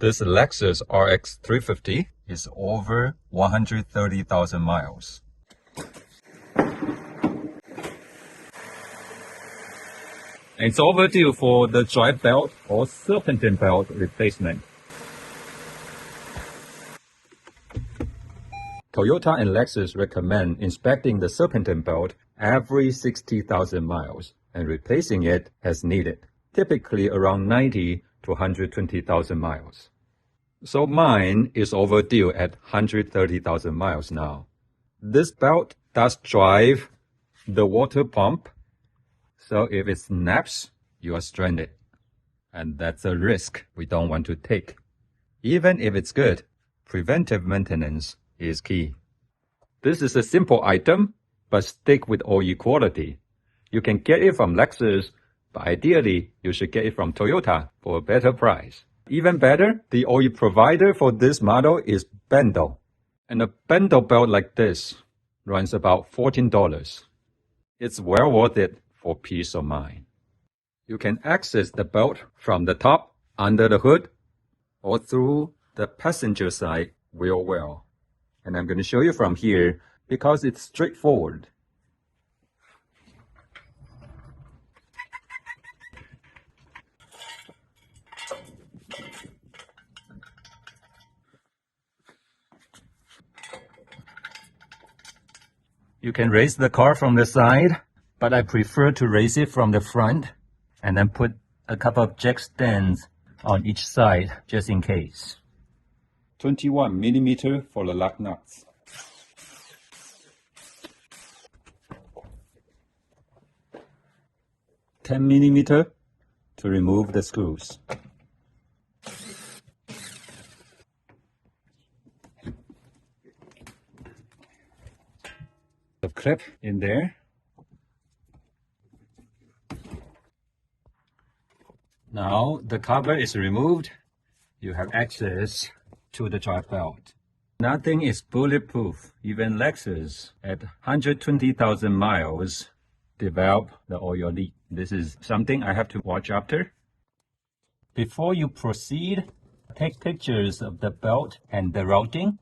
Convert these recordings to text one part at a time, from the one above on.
This Lexus RX350 is over 130,000 miles. It's overdue for the drive belt or serpentine belt replacement. Toyota and Lexus recommend inspecting the serpentine belt every 60,000 miles and replacing it as needed, typically around 90 to 120,000 miles. So mine is overdue at 130,000 miles now. This belt does drive the water pump, so if it snaps, you are stranded. And that's a risk we don't want to take. Even if it's good, preventive maintenance is key. This is a simple item, but stick with OE quality. You can get it from Lexus, but ideally, you should get it from Toyota for a better price. Even better, the OE provider for this model is Bando. And a Bando belt like this runs about $14. It's well worth it for peace of mind. You can access the belt from the top, under the hood, or through the passenger side wheel well. And I'm going to show you from here because it's straightforward. You can raise the car from the side, but I prefer to raise it from the front and then put a couple of jack stands on each side just in case. 21 millimeter for the lock nuts. $10 millimeter to remove the screws. The clip in there. Now the cover is removed. You have access to the drive belt. Nothing is bulletproof. Even Lexus at 120,000 miles develop the oil leak. This is something I have to watch after. Before you proceed, take pictures of the belt and the routing.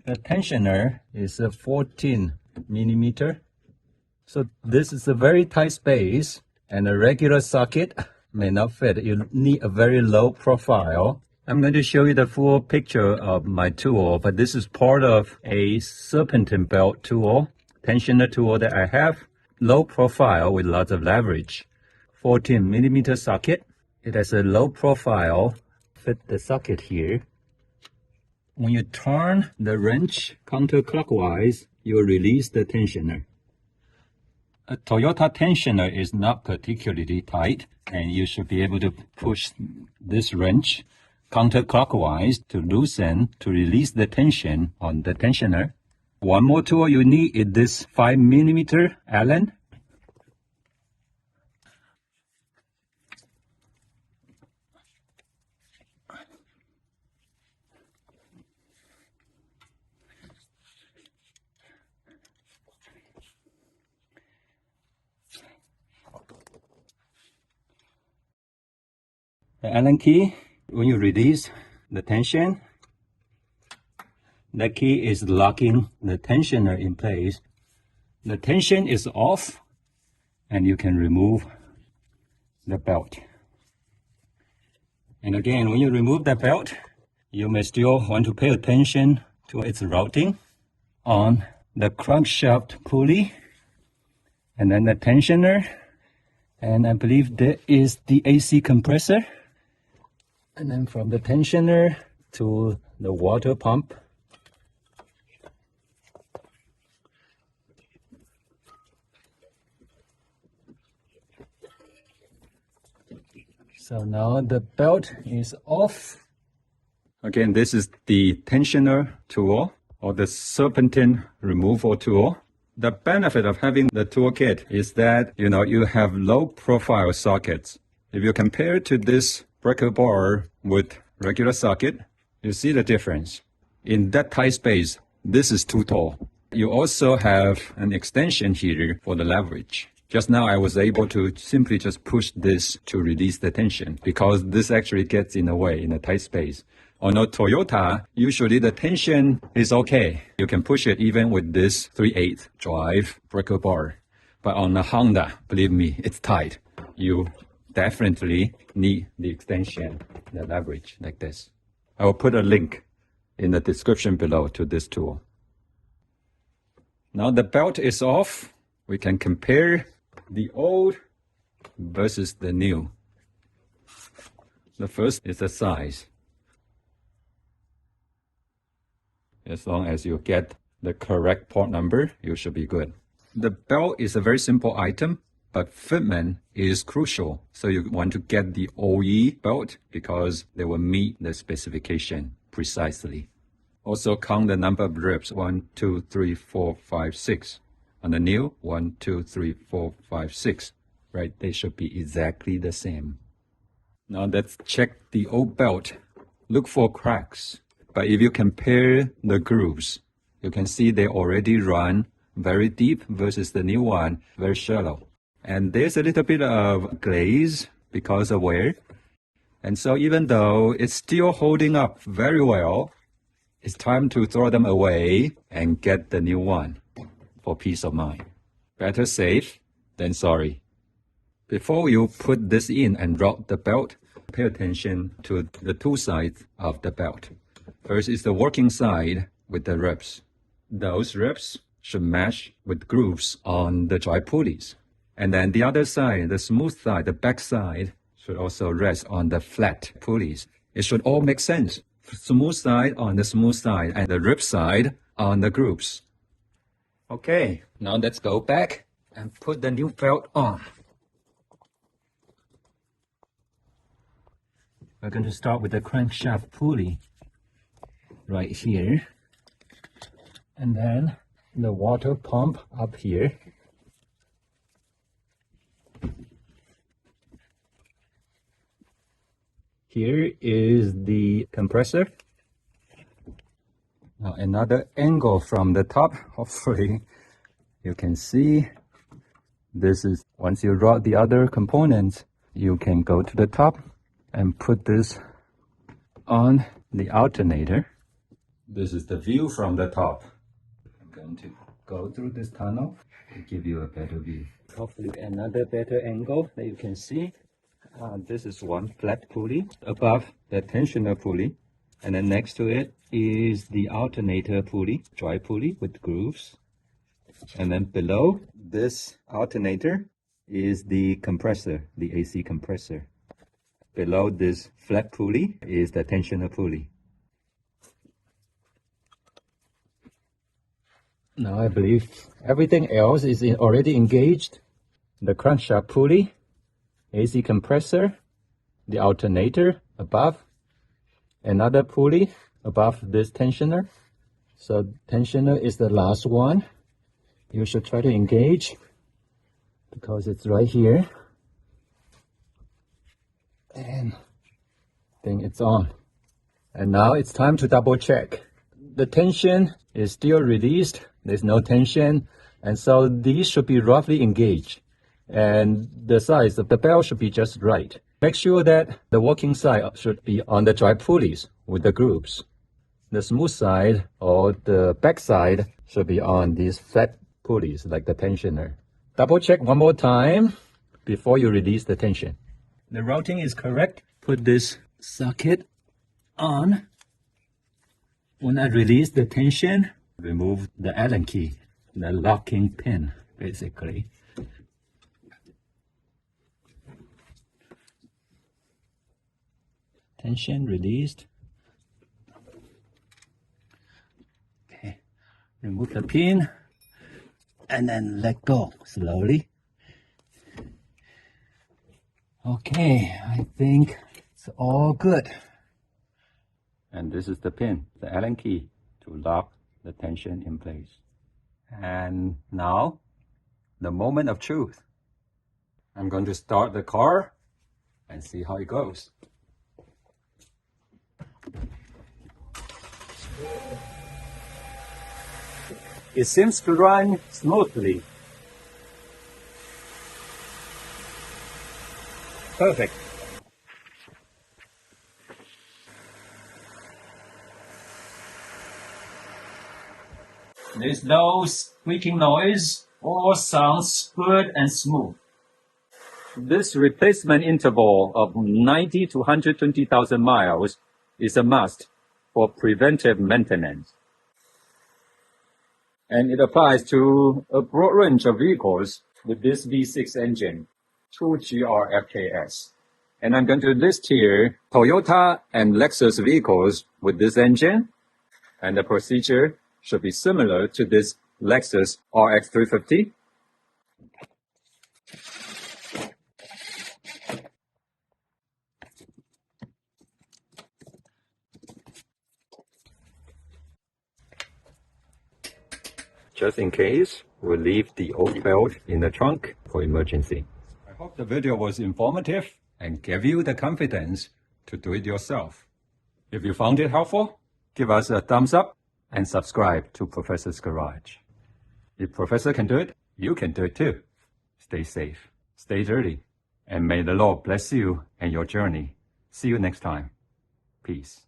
The tensioner is a 14 millimeter. So this is a very tight space and a regular socket may not fit. You need a very low profile. I'm going to show you the full picture of my tool, but this is part of a serpentine belt tool, tensioner tool that I have. Low profile with lots of leverage. 14 millimeter socket. It has a low profile. Fit the socket here. When you turn the wrench counterclockwise, you will release the tensioner. A Toyota tensioner is not particularly tight, and you should be able to push this wrench counterclockwise to loosen, to release the tension on the tensioner. One more tool you need is this 5 millimeter Allen. The Allen key, when you release the tension, the key is locking the tensioner in place. The tension is off, and you can remove the belt. And again, when you remove the belt, you may still want to pay attention to its routing on the crankshaft pulley, and then the tensioner, and I believe there is the AC compressor. And then from the tensioner to the water pump. So now the belt is off. Again, this is the tensioner tool or the serpentine removal tool. The benefit of having the toolkit is that, you have low profile sockets. If you compare to this breaker bar with regular socket, you see the difference. In that tight space, this is too tall. You also have an extension here for the leverage. Just now I was able to simply just push this to release the tension because this actually gets in the way in a tight space. On a Toyota, usually the tension is okay. You can push it even with this 3/8 drive breaker bar. But on a Honda, believe me, it's tight. You definitely need the extension, the leverage like this. I will put a link in the description below to this tool. Now the belt is off. We can compare the old versus the new. The first is the size. As long as you get the correct part number, you should be good. The belt is a very simple item, but fitment is crucial. So you want to get the OE belt because they will meet the specification precisely. Also count the number of ribs, 1, 2, 3, 4, 5, 6. On the new, 1, 2, 3, 4, 5, 6. Right, they should be exactly the same. Now let's check the old belt. Look for cracks. But if you compare the grooves, you can see they already run very deep versus the new one, very shallow. And there's a little bit of glaze because of wear. And so even though it's still holding up very well, it's time to throw them away and get the new one for peace of mind. Better safe than sorry. Before you put this in and route the belt, pay attention to the two sides of the belt. First is the working side with the ribs. Those ribs should match with grooves on the drive pulleys. And then the other side, the smooth side, the back side, should also rest on the flat pulleys. It should all make sense. Smooth side on the smooth side and the rib side on the grooves. Okay, now let's go back and put the new belt on. We're going to start with the crankshaft pulley right here. And then the water pump up here. Here is the compressor. Now another angle from the top. Hopefully you can see. This is, once you route the other components, you can go to the top and put this on the alternator. This is the view from the top. I'm going to go through this tunnel to give you a better view. Hopefully another better angle that you can see. This is one flat pulley above the tensioner pulley, and then next to it is the alternator pulley, drive pulley with grooves. And then below this alternator is the compressor, the AC compressor. Below this flat pulley is the tensioner pulley. Now I believe everything else is already engaged. The crankshaft pulley, AC compressor, the alternator above, another pulley above this tensioner. So tensioner is the last one. You should try to engage because it's right here. And then it's on. And now it's time to double check. The tension is still released. There's no tension. And so these should be roughly engaged. And the size of the belt should be just right. Make sure that the working side should be on the drive pulleys with the grooves. The smooth side or the back side should be on these flat pulleys like the tensioner. Double check one more time before you release the tension. The routing is correct. Put this socket on. When I release the tension, remove the Allen key, the locking pin, basically. Tension released. Okay, remove the pin and then let go slowly. Okay, I think it's all good. And this is the pin, the Allen key, to lock the tension in place. And now, the moment of truth. I'm going to start the car and see how it goes. It seems to run smoothly. Perfect. There's no squeaking noise. All sounds good and smooth. This replacement interval of 90 to 120,000 miles is a must for preventive maintenance. And it applies to a broad range of vehicles with this V6 engine, 2GR-FKS. And I'm going to list here Toyota and Lexus vehicles with this engine, and the procedure should be similar to this Lexus RX350. Just in case, we'll leave the old belt in the trunk for emergency. I hope the video was informative and gave you the confidence to do it yourself. If you found it helpful, give us a thumbs up and subscribe to Professor's Garage. If Professor can do it, you can do it too. Stay safe, stay dirty, and may the Lord bless you and your journey. See you next time. Peace.